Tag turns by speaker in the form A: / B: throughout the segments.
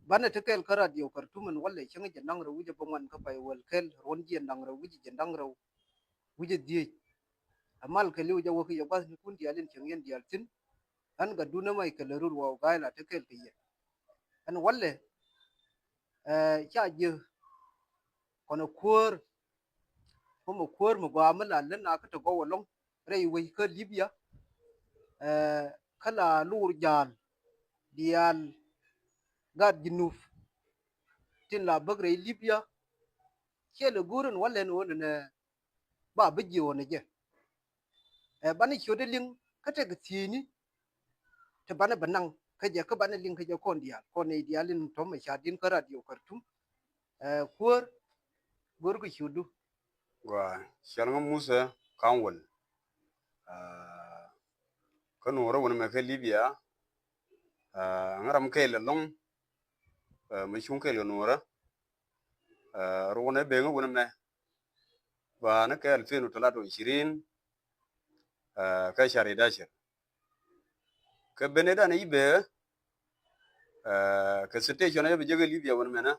A: bana tekel kara dio kartuman walla chenga jandang ra wuje bangwan ka pay wal kel ron jandang ra wuje jandang ra wuje die amal kali wuje woki ya bas ni kun dialin chengen dialtin an ga duna mai kalarur wa gaila tekel kiye an walle cha je kono kor mo kor mo ga amala lan aka to go walong rai wai ka libya kala lur jal dial gad jinuf tin la bagre libya kele gurun walle no ne ba biji wona je bani chode ling kate ga tini te bana banang ka je ka bana ling ka je kon dia kon ne dia lin to me shadin ka radio kartum kur gur ku shudu
B: wa shalma musa kanwal ka nora wona me ka libya ngaram kai la long me shun kai la nora rona be nga wona me ba na ka 2023 ka shari dashir ka beneda na ibe ka station ya be je libya wona me na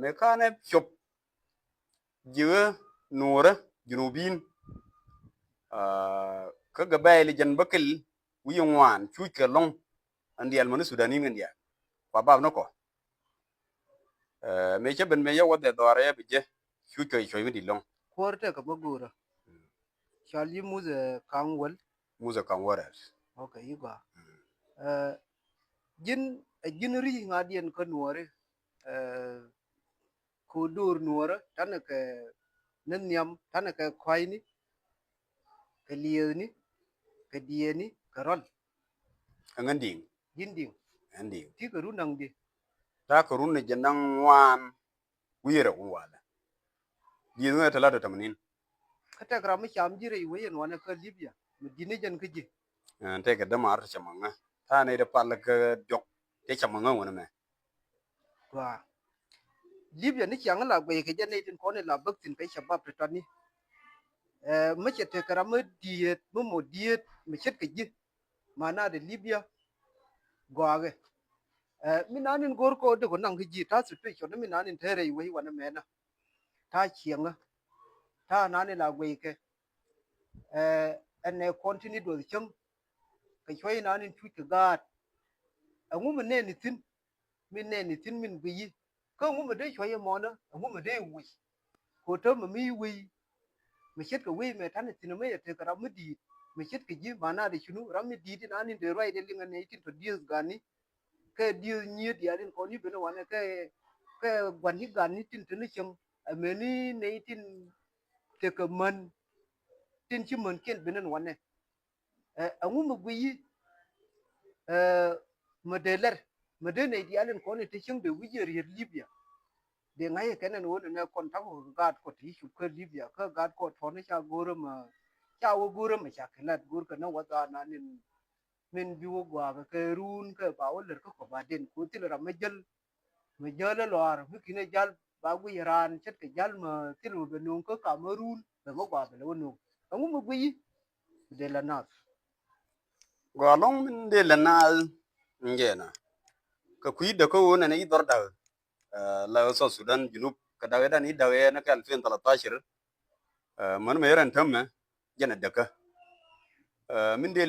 B: me kane shop jiwe nora junubin ka gabayli jan bakil wiyon wan chuka long andi almanu sudani ngandia kwa bab nako me cheben me yawo de dore be je chuka choy di long
A: kur te ka bagura shali muze kangwal
B: muza kan waras
A: okay yuga jin ri ngadien ka nuore ko dur nuora tanaka nanyam tanaka kwaini ka liyeni ka dieni ka ron
B: nganding
A: jinding
B: anding
A: ti ka runang di
B: ta ko runne janang wan wira wala di no talata tamanin
A: kata grama cham jire iwe wana ka libya medine jan ka je
B: te ka dama ar chamanga ta ne da pal ka jok te chamanga wona me
A: wa libya ni chang la gwe ka jane tin kone la baktin kai shabab tani mace te karama diet mo diet me chet ka je mana da libya gwaage minanin gorko de ko nang ji ta su pe chono minanin tere iwe wana mena ta chianga ta nani la gwe ke ene continue do chang ka choy nanin tu ka gat angu mene ni tin min bi ko angu mede choy mo na angu mede wi ko to mi wi me chet ka wi me tan tin me te kara mi di me chet ka ji mana de chunu rami di tin anin de roi de linga ne tin to dies gani ke dies nyi di alin ko ni beno wana ke gwani gani tin tin chang ameni ne tin te ka man tin chi man ken beno wana angu mu wi modeler modene di alin ko ne te chang de wi yer libya de ngai kenen wona ne kon ta ko gat ko ti shu ko libya ka gat ko to ne cha goro ma cha wo goro ma cha kelat gur ka na wada na nin min bi wo gwa ka run ka ba wo ler ko ba den ko til ra ma jal lor mi kine jal ba gu iran chet ke jal ma til wo be nun ko cameroon be mo gwa be wo nu angu mu gwi de la nas
B: go long min de la na ngena ka kuida ko wona ne idor da la so sudan junub ka dawe dan idawe na ka 2013 man me ran tamme jana daka min de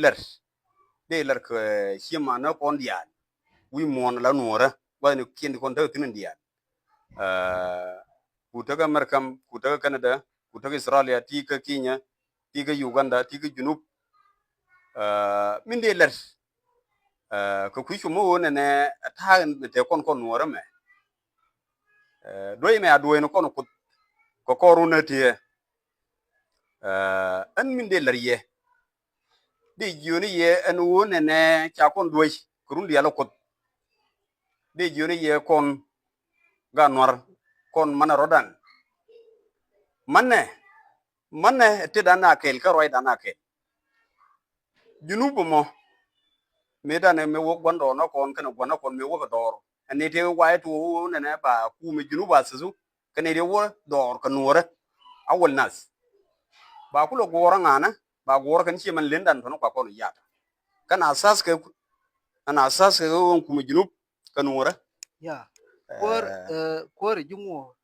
B: lar ka shima na kon dial wi mon la nora ba ni kin kon ta tin dial kutaga markam kutaga canada kutaga australia tika kenya tika uganda tika junub min de lar ka ku shumo wona ne ta te kon nora me doy me adoy no kon ko koruna tie an min de lar ye de joni ye an wona ne cha kon doy kurun dialo ko de joni ye kon ga nor kon mana rodan manne te dana kel ka roy dana kel junubu mo me dane me wo gondo no kon kana gona kon me wo dor ane te wa to ne ne ba ku me junuba su kane de wo dor ka nore awol nas ba ku lo gora ngana ba gora kan chi man lendan to no kwa kon yata kana asas ke ana asas ka won kuma junub kan wora
A: ya kwar jungo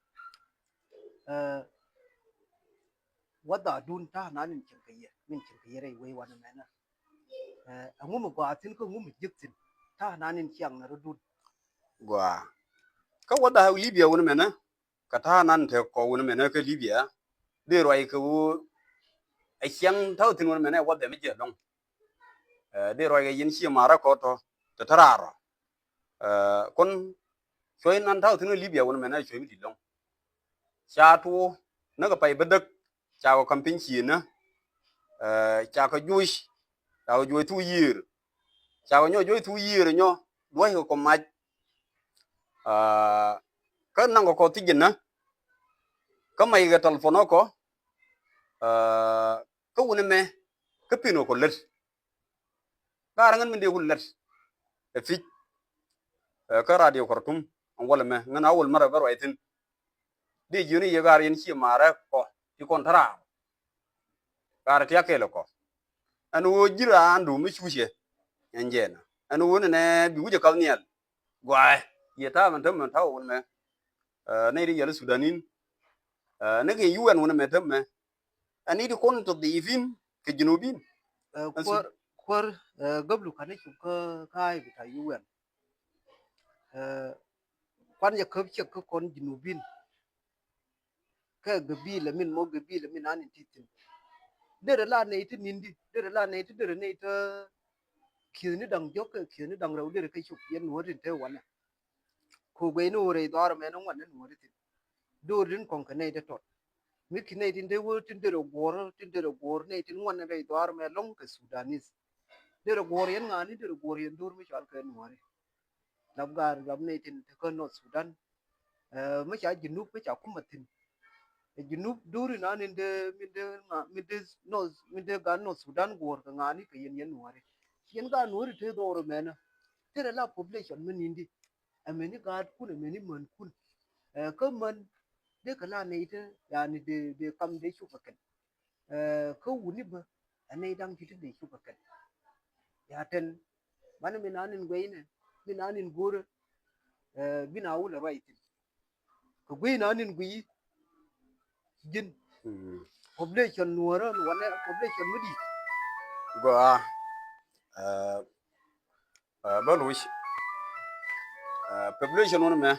A: wada dun ta nanin cinkayya min cinkayya rai wai wani mena ngum gwatin ko ngum jiktin ta nanin ciyang na rudun
B: gwa ka wada libya won mena ka ta nan te ko won mena ka libya de roi ka wo a kyang tau tin won mena wada mi je long de roi ga yin shi mara ko to ta tararo kon choi nan tau tin libya won mena choi mi di long cha tu na ka pai bedak cha ko camping chi na cha ko juish cha ko joi tu yir cha ko nyo joi tu yir nyo duai ko ma ka nang ko tijin na ka mai ga telefono ko ka woni me ka pino ko let garangan min de ko let e fi ka radio kortum on wala me ngana awol mara baro itin de juni ye gar yen chi mara ko ti kontara gar ti akelo ko anu wo jira andu mi chushe enjena anu woni ne bi wuje kalnial gwa ye ta man tam ta won me ne ri yel sudanin ne ke UN woni me tam me ani di kon to di fin ke junubin
A: kwar gablu kana ki ka kai bita UN kwan ya kabce ka kon junubin ka gabila min mo gabila min anin titin dere la ne tin nindi dere la ne tin dere ne ta kini dang jok kini dang raw dere kai chuk yen worin te wana ko gwe no re dor me no wana no re tin do rin kon ka ne de tot mi kine tin de wo tin dere gor ne tin wana re dor me long ka sudanis dere gor yen ngani dere gor yen dur mi chal ka no re labgar gab ne tin ka no sudan mi cha jinub mi cha kumatin junub duri na minde gan no sudan gor ka ngani ka yen ware yen ga nori te doro mena tere la population men indi ameni ga kun ameni man kun ka man de kala ne ite yani de kam de shu fakan ka wuni ba anai dang kiti de shu fakan ya ten man minanin goyine minanin gore bina wula right ka goyinanin guyi jin population nuara wana population mudi
B: gwa balush population won me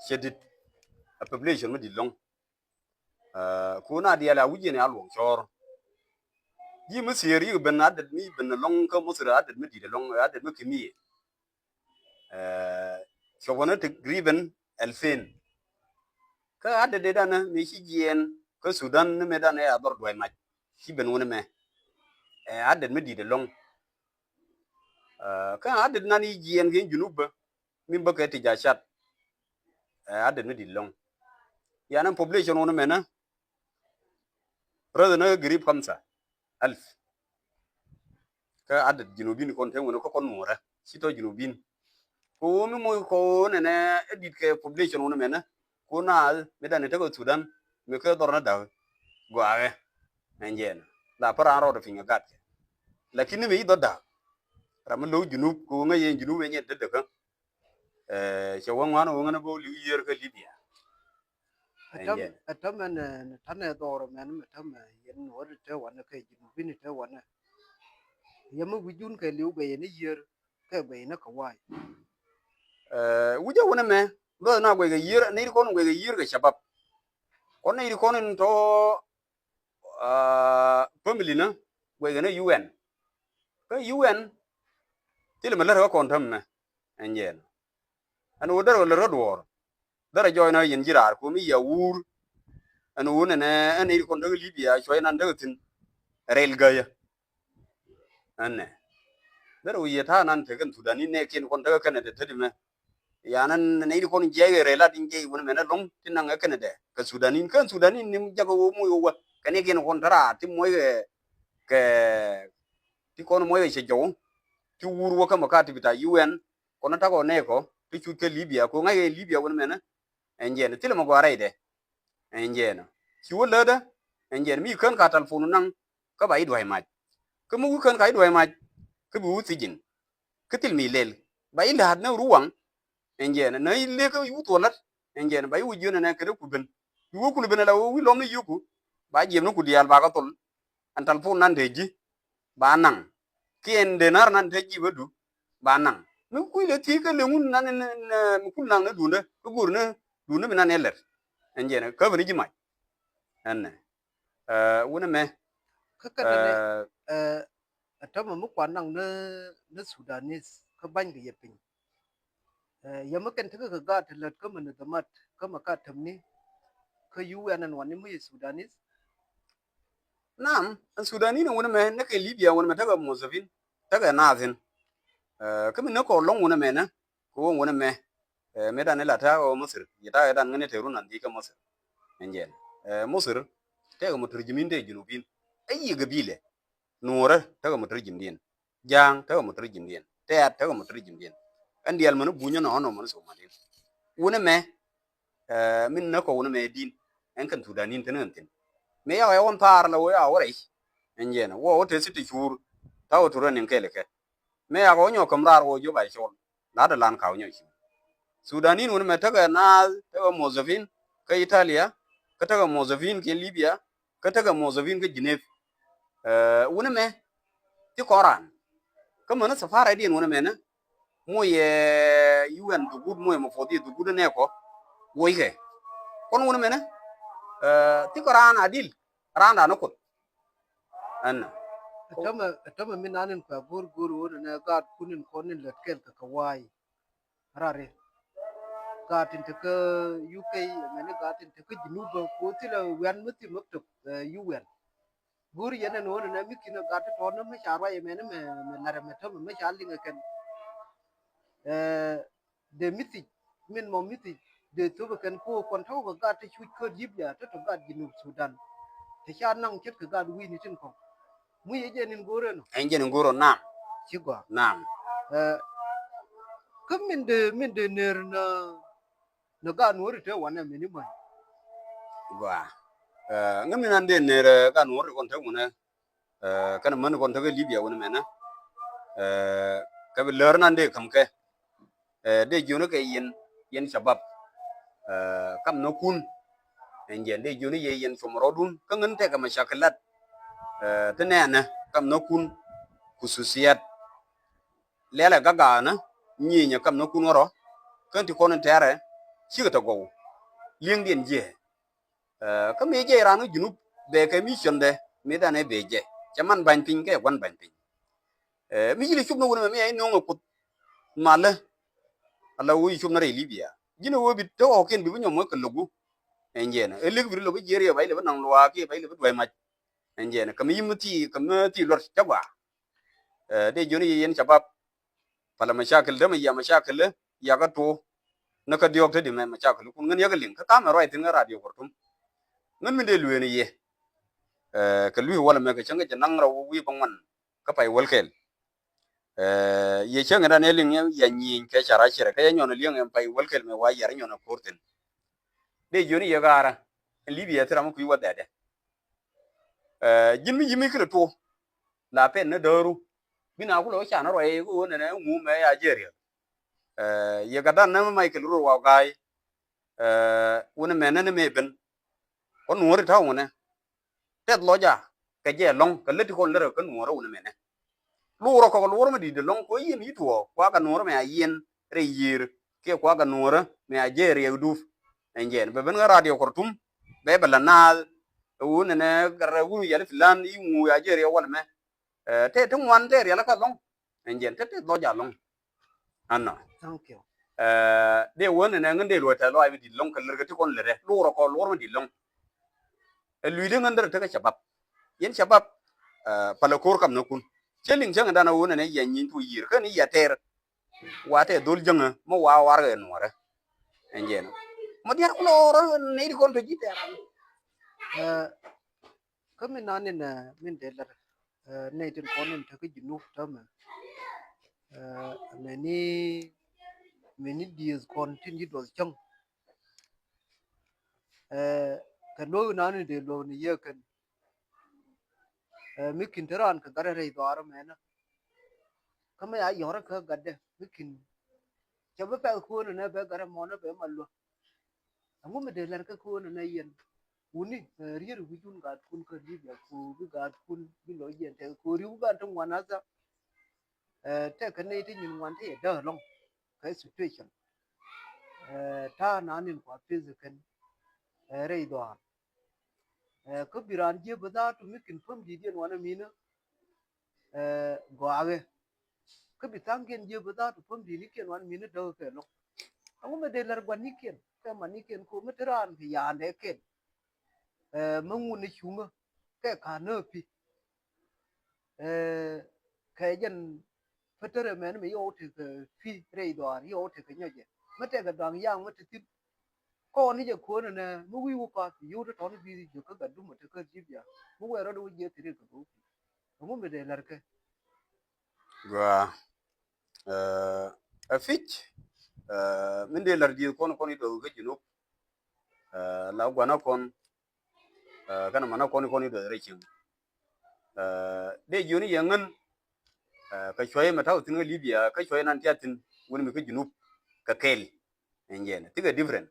B: shedit a population mudi long ko na dia la wuje ne alwo chor yi musiri ben adad mi ben long ka musira adad mudi de long adad mi kimi so wona te griven 2000 ka adad de dana mi shi jien ka sudan ne me dana ya dor doy ma shi ben wona me adad mudi de long ka adad nani jien gen junub min ba ka ti ja chat adad mudi long yanan population wona me na rada na grip kamsa 1000 ka adad junubin kon ten wona ko kon mora sito junubin ko mi mo ko ne ne edit ke population wona me na ko na me dana te ko sudan me ko dor na da gwae enjen la para ro de finga gat lakini me do da ram lo junub ko nga yen junub yen de ka che won wan won na bo li yer ka libya
A: ataman tane doro men metam yen wor te wana kai junubin te wana yamu wujun kai liu be ne yer ka be na ka wai
B: wuje wona me lo na gwe ga yer ne ko no gwe ga yer ga shabab ko ne ko no to family na gwe ga na UN ka UN til me la ko tam me enjen an wo daro le rodwor dara joy na yin jirar ko mi ya wur an wo ne an ko ndo libya joy na ndo tin rel ga ya anne daro ye ta nan te kan tudani ne kin ko ndo kan de tedi me yanan ne ko ni jege rela din je wona me na long tin na kan de ka sudanin ni jago wo mu yo wa kan ye kin ko ndara ti moy ke ti ko moy che jo ti wur wo ka makati bita UN ko na ta ko ne ko ti chu ke libya ko ngai libya wona me na enjen ti le mo gwa raide enjen ci wala da enjen mi kan ka telefonu nan ka bai do hay ma ke mu kan kai do ma ke bu ti jin ke til mi lel ba ila had na ruwan enjen na ile ke yu to lat enjen ba yu jina na ke ku ben yu ku ben la wi lom ni yuku ba jem no ku dial ba ka tol an tal fu nan de ji ba nang kien de nar nan de ji bedu ba nang nu ku le ti ke le mun nan mu ku nang na du ne ku gur ne du ne nan eler enjen ka ben ji mai an wona me
A: kakadane atama mu kwanang na Sudanese ka bany ga yepin yama kan taka ka ga talat ka mana damat ka maka tamni ka UN an wani mu Sudanese
B: nam an sudani ne wona me ne ke libya wona me taga mozavin taga nazin ka min ko long wona me na ko wona me me dan la ta o musir yita dan ngene te runan di ka musir enjen musir taga muturjimin de junubin ayi gabile nura taga muturjim din jang taga muturjim din tet taga muturjim din an dial manu bunyo no no manu so madin wona me min na ko wona me din en kan sudanin tanan tin me ya won tar la wo ya wore enjen wo te siti chur ta o turan kele ke me ya go nyo kamrar wo jo ba chol la da lan ka nyo sudanin wona me taga na taga mozavin ka italia ka taga mozavin ke libya ka taga mozavin ke geneve wona me ti koran ka mana safara din wona me na mo ye UN du gud mo mo fodi du gud ne ko wo ige kon wona me na ti koran adil randa no ko anna
A: atama min anin ka gur wona na ga kunin konin latkel ka kawai rare gatin ta ka UK mene gatin ta ka jinuba ko tila wan muti maktub UN gur yana no na mikina gata to na ma sharwa ye mene me nare meta me shalinga kan de miti min mo miti de to kan ko kon taw ga gata chu ko libya ta to ga jinub Sudan ta sha nan ket ka ga wi ni tin ko mu ye je nin gore no
B: enjen ngoro nam
A: chigwa
B: nam
A: kam min de ner na ga nori te wana mini man
B: gwa ngami nan de ne ka no kon ta wona kana man kon ta libya wona mena ka bi ler nan de kam ke de jono ke yen shabab kam no kun enjen de jono ye yen somrodun ka ngan te ka mashakalat tene kam no kun khususiyat lela gaga na nyinya kam no kun oro kan ti kono tere sigata go ling den je ka me je ranu junub be ka mission de me da ne be je chaman ban pin ke wan ban pin mi jili chub no wona me ay no ngakut mala ala wi chub na re libya jino wo bi to o ken bi nyom mo ka lugu enjena elig bi lo bi jeri bay le nang lwa ke bay le bi ma enjena kam yimti lor tagwa de joni yen shabab pala mashakil da ya mashakil ya ga to naka diok te di me mashakil kun ngan ya galin ka kama right tin radio kortum ngan mi de luwe ni ye ka luwe wala me ka changa janang ra wi bangwan ka pai walkel ye changa da ne lin ya nyin ke chara chira ka nyon lin en pai walkel me wa yar nyon korten de joni ya gara libya tira mu ku wada de jimi jimi kre to la pen na daru bina ku lo cha na ro e ku ne ne mu me ya jeri ye ga dan na mai ke ru wa gai wona me na me ben on wori ta wona tet loja ka je long ka leti kon lere kan woro wona me ne lu ro ko lu ma di de long ko yin yituo kwa ga noro me ayen re yir ke kwa ga noro me a jeri e du enjen be ben radio kortum be bala na wona ne garra wu ya filan yi mu ya jeri wala me te tun wan te ya la ka long enjen te loja long anna
A: thank you
B: de wona ne ngande lo ta lo ay di long ka lere ti kon lere lu ro ko lu ma di long lui de ngandar ta ka shabab yen shabab pala kor kam na kun cheling jang dana wona ne yanyin tu yir kan ya ter wate dul janga mo wa war ga no ra enjen mo dia ko ro ne di kon to jite
A: kamin nani na min de lar ne tin konin ta ka jinub ta ma meni dies kon tin yi do chang ka lo nani de lo ni ye kan mikin teran ka gara rei dwar mena kama ya yora ka gadde mikin chabe pe ko ne be gara mo na be mallo angu me de lar ka ko ne yen uni rier wujun ga kun ka libya ko bi ga kun bi lo yen te ko ri ga tan wana sa te ka ne ti nyin wan te da long ka situation ta na nin kwa physical rei dwar ko biran je bada to mikin pam di den wana mina go ave ko bitang gen je bada to pam di ni ken wan mina da ke lo angu me de lar gwan ni ken ka man ni ken ko meteran bi ya ne ken mangu ni chunga ke ka no pi ka jen fetere men mi yo te fi rei dwar yo te nyaje mate ga dang yang mate tin ko ni je ko ne mu wi wo pa yo to ton bi je ka ga du mate ka jibya mu wa ro do je te ka do angu me de lar ke
B: Gua a fitch min de lar di kon kon do ga jinu la gwana kon kana mana kon kon do rekin de juni yangan ka shoye mata tin libya ka shoye nan tiatin woni mi ka jinu ka kel enjen tiga different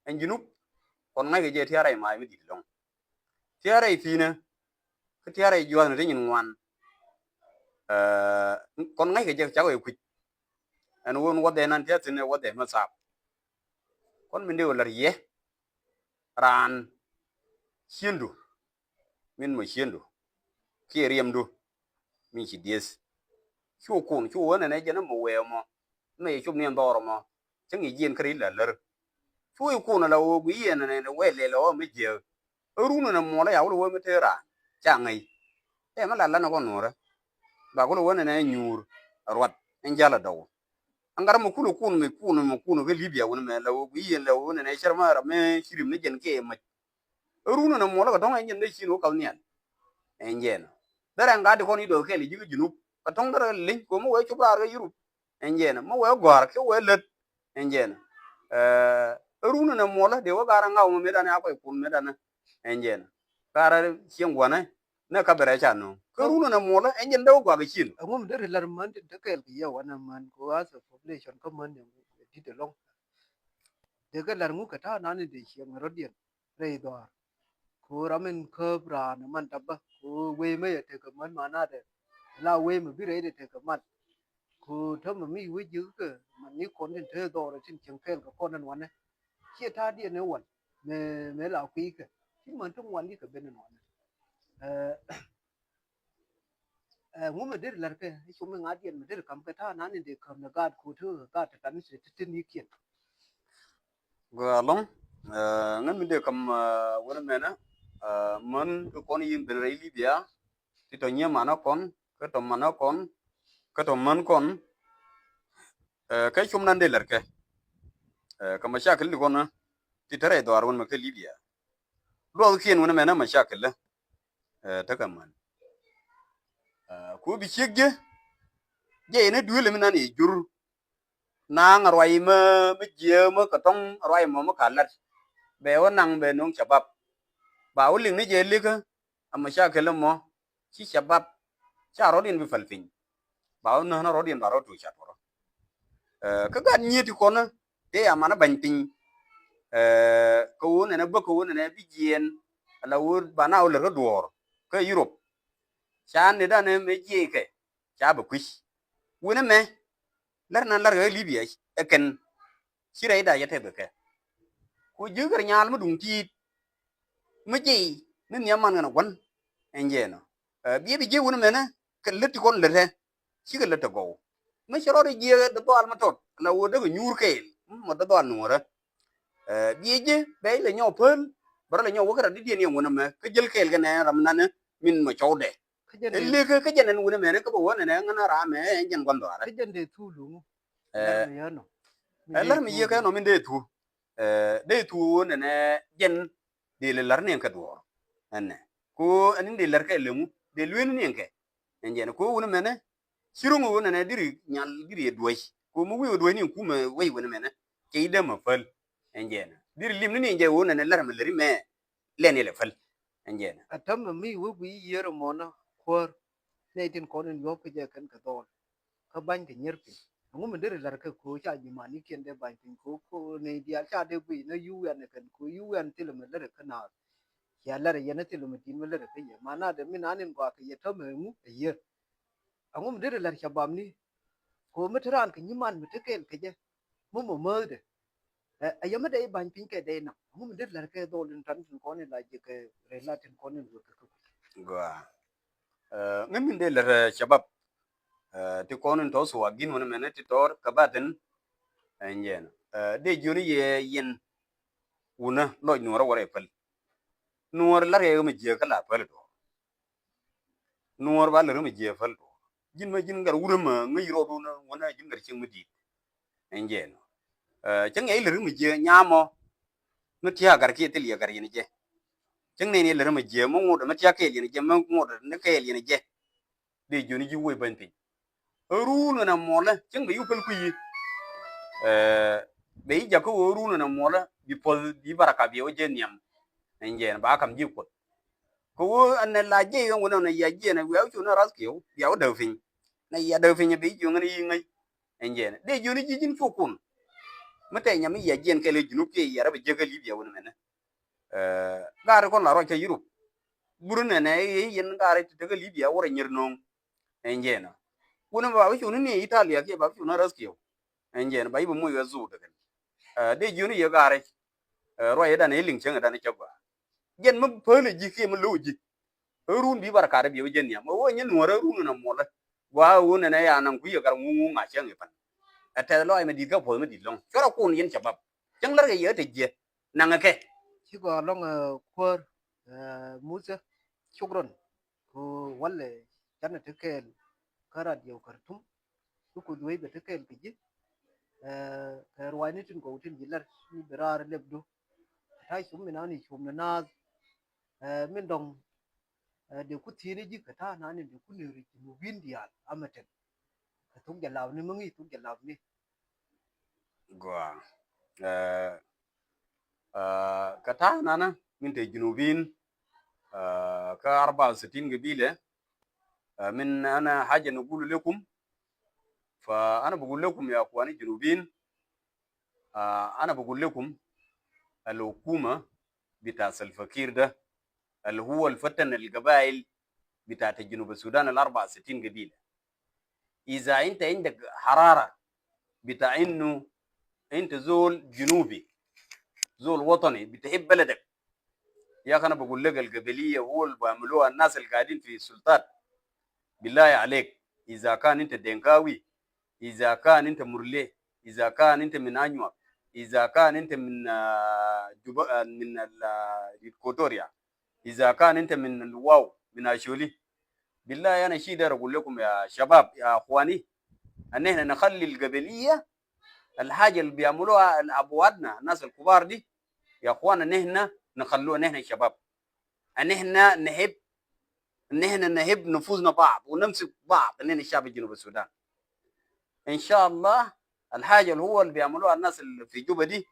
B: en jinu kon ngai je tiara mai mi di long tiara fina ka tiara juan rin wan kon ngai je chawo ku en won wode nan tiatin wode masap kon min de lar ye ran hiendu min mo hiendu ki riemdu min chi dies chu kun chu wona ne jena mo we mo me chu ne ndoro mo chengi jien kri la ler chu kun la wo gu yen ne we le lo me je runu na mo la ya wo me te ra cha ngai e ma la na ko nora ba ko wona ne nyur rwat en jala daw angara mo kunu kun me kunu ga libya wona me la wo gu yen la wo ne sharma ra me shirim ne jen ke ma runu na mo la ko en ne chino kal nian en jen dara ngadi ko ni do ke li jinu ka tong dara lin ko mo we chubra ga yuru enjena mo we gwar ke we let enjena runa na mola de wa gara ngaw mo medana akoy kun medana enjena gara chiengwana na ka bere chano ko runa na mola enjen daw gwa ga chin
A: angu me de lar man de ka ke ya wana man ko as population ka man ne di de long de ga lar ngu ka ta na ni de chieng rodien rei dwar ko ramen ko bra na man tabba ko we me te ka man mana de la we me bi re de te ka man ko to me mi we ju ka man ni kon den te do ra chin cheng kel ka kon nan wan ne che ta di ne wan me la ku ka chi man tung wan di ka ben no ngu me de lar ke chu me nga di me de kam ka ta na ni de kam na ga ko to ga ta kan se te ni kien
B: gwa long ngam de kam wona mena man ko kon yin bere libya ti to nya mana kon ka to mana kon ka to man kon ka chum nan de lar ke ka mashakil ni kon ti tare do arwon ma ka libya lo kien wona mena mashakil ta kaman ko bi chegge je ne duele mi nani jur na ngarwai ma je ma ka tong rwai ma ka lat be wonang be nong chabab ba uling ne je lika amma sha kala mo chi chabab cha rodin bi falfin ba won na rodin ba ro tu cha ro ka ga nyeti kona te amana ban pin ko won ne ba ko won ne bi jien ala wor ba na ul ro dor ka europe cha ne da ne me je ke cha ba kwish wona me lar na lar ga libya eken sirai da yate be ke ko jugar nyal mu dung ti me ji ne nyaman ngana wan enjeno bi je wona me na ke leti kon lete ci ga lete go me choro de je de do al matot la wo de nyur ke mo de do nura bi je be le nyo pol bar le nyo wo ga di ne wona me ke jel kel ga ne ram nan min ma chode
A: ka jen de
B: le ke jenen wona me ne ko wona ne ngana ra me enjen gon do ara
A: ka jen de tu lu lar me ya no
B: lar mi ye ka no min de tu ne jen de le lar ne ka do anne ko anin de lar ka le mu de lwen ne ke enjen ko wona me ne sirungu wona ne diri nyal diri duwai ko mu wi duwai ni ku me wai wona me ne ke ida ma fal enjen diri lim ni je wona ne lar me lari me le ne le fal enjen
A: atam mi wo bi yero mona kwar ne tin konen yo ke je kan ka dol ka ban ke nyer pin ngu men der lar ka ko cha ji mani ken de ban pin ko ne dia cha de gui na yu ya ne kan ko yu ya til me lar ka na ya lar ya ne til me tin me lar ka ye mana de min anin gwa ka ye to me mu ye ngu men der lar cha bam ni ko me tran ke ni man me te ken ke je mu mo de ayama de ban pin ke de na ngu men der lar ka dol tan tin ko ne la je ke re la tin ko ne lu ka
B: gwa min de lar shabab ti konun to so agin wona mena ti tor kabaten enjen de joni ye yen una lo nuora wore pal nuor la re mi je kala pal do nuor ba le mi je pal do jin ma jin gar wura ma ngi ro do na wona jin gar ching mi di enjen chang ai le mi je nyamo no tia gar ki ti le gar yin je chang ne le mi je mo ngodo ma tia ke yin je mo ngodo ne ke yin je de joni ji wo ban pi ru na mo la chang be yu pal ku yi be ja ko ru na mo la bi pol bi baraka bi o je niam enjen ba kam ji ko an la je yo ngona na ya je na wa chu na ras kiyo ya da fin na ya da fin bi ju ngani ngai enjen de ju ni jin fu kun mate nya mi ya je ke le junu ke ya ra je ga libya wona mena gar ko la ro ke yuru buru ne ne yin gar te ga libya wora nyir non enjen wona ba chu ni italia ke ba chu na ras kiyo enjen ba ibu mu ya zu da de ju ni ya gar ro ya da ne ling chen da ne ke ba jen mu pele ji ke mu lu ji run bi barka da biyo jen ya mo wo nyen wora run na mo la wa wo ne ya nan ku ya gar ngu nga chen pan ata lo ai me di ka po me di long chora kun yen chabab chang lar ye te je nang ke
A: ci go long kwar musa shukran ko walle jana tekel kara dio kartum ku duwe be tekel kiji ka ruwani tin ko tin jilar ni berar lebdo tai sum minani sum na min dong de ku tini ji ka ta na ni de ku ne ri mu bin dial amaten ka tung jalaw ni mungi tung jalaw ni
B: gwa ka ta nana min te junubin ka 64 قبيله من انا حاجه نقول لكم فانا بقول لكم يا اخواني الجنوبيين انا بقول لكم الحكومه بتاع الفقير ده اللي هو الفتن القبائل بتاعت جنوب السودان ال 64 قبيله اذا انت عندك حراره بتاع انه انت زول جنوبي زول وطني بتحب بلدك يا اخي انا بقول لك القبليه هو اللي بيعملوها الناس اللي قاعدين في السلطات بالله عليك اذا كان انت دنكاوي اذا كان انت مرلي اذا كان انت من انيوك اذا كان انت من من الكوتوريا اذا كان انت من الواو من اشولي بالله انا شيء داير اقول لكم يا شباب يا اخواني ان احنا نخلي القبليه الحاجه اللي بيعملوها ابوادنا الناس الكبار دي يا اخوانا نحن نخلوها نحن الشباب ان احنا نحب نفوذنا بعض ونمسك بعض نحن الشعب الجنوب السودان ان شاء الله الحاجه اللي هو اللي بيعملوها الناس اللي في جوبا دي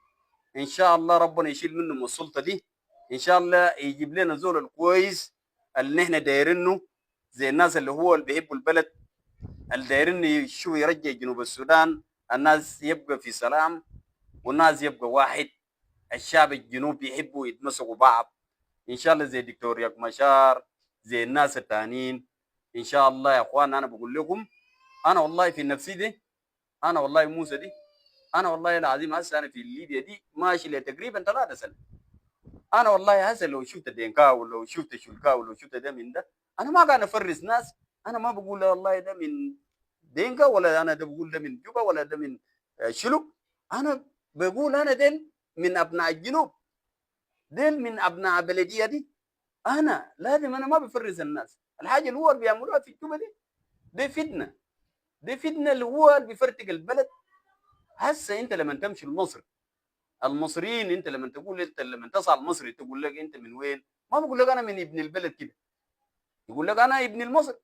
B: ان شاء الله ربنا يشيل منهم السلطه دي ان شاء الله يجيب لنا زول الكويس اللي نحن دايرينه زي الناس اللي هو اللي بيحبوا البلد اللي دايرين شو يرجع جنوب السودان الناس يبقى في سلام والناس يبقى واحد الشعب الجنوبي يحبوا يتمسكوا بعض ان شاء الله زي دكتور رياض مشار زي الناس التانيين ان شاء الله يا اخوان انا بقول لكم انا والله في نفسي دي انا والله موسى دي انا والله العظيم هسه انا في ليبيا دي ماشي لي تقريبا 3 سنين انا والله هسه لو شفت دينكا ولو شفت شلكا ولو شفت ده من ده انا ما قاعد افرس ناس انا ما بقول والله ده من دينكا ولا انا ده بقول ده من جوبا ولا ده من شلوك انا بقول انا ديل من ابناء الجنوب ديل من ابناء بلديه دي انا لازم انا ما بفرز الناس الحاجه اللي هو اللي بيعملوها في الجوبا دي فتنه دي فتنه اللي هو اللي بيفرتق البلد هسه انت لما تمشي لمصر المصريين انت لما تقول انت لما تسال مصري تقول لك انت من وين ما بقول لك انا من ابن البلد كده يقول لك انا ابن المصر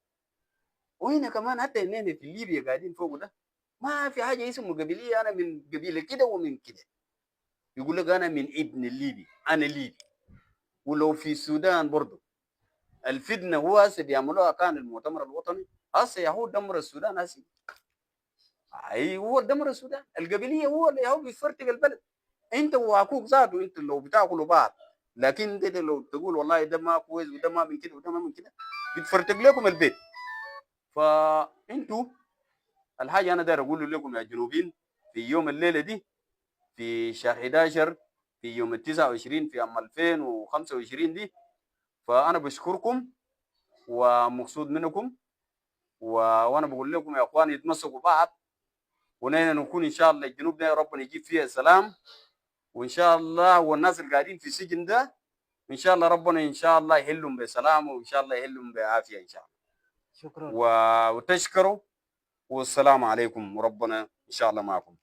B: وهنا كمان حتى هنا في ليبيا قاعدين فوق ده ما في حاجه اسمه قبيليه انا من قبيله كده ومن كده يقول لك انا من ابن الليبي انا ليبي ولو في السودان برضه الفتنه هو هسه بيعملوها كان المؤتمر الوطني، هسه هو دمر السودان هسه. اي هو دمر السودان، القبليه هو اللي هو بيفرتك البلد. انت واخوك ذاته انت لو بتاكلوا بعض، لكن انت لو تقول والله ده ما كويس وده ما من كده وده ما من كده، بتفرتك لكم البيت. فانتوا الحاجه انا داير اقول لكم يا جنوبيين، في يوم الليله دي في شهر 11 في يوم ال 29 في عام 2025 دي، فانا بشكركم ومبسوط منكم. وانا بقول لكم يا اخواني يتمسكوا بعض، ونحن نكون ان شاء الله الجنوب ده ربنا يجيب فيها السلام، وان شاء الله والناس اللي قاعدين في السجن ده ان شاء الله ربنا ان شاء الله يحلهم بسلام، وان شاء الله يحلهم بعافيه ان شاء الله.
A: شكرا.
B: وتشكروا، والسلام عليكم وربنا ان شاء الله معكم.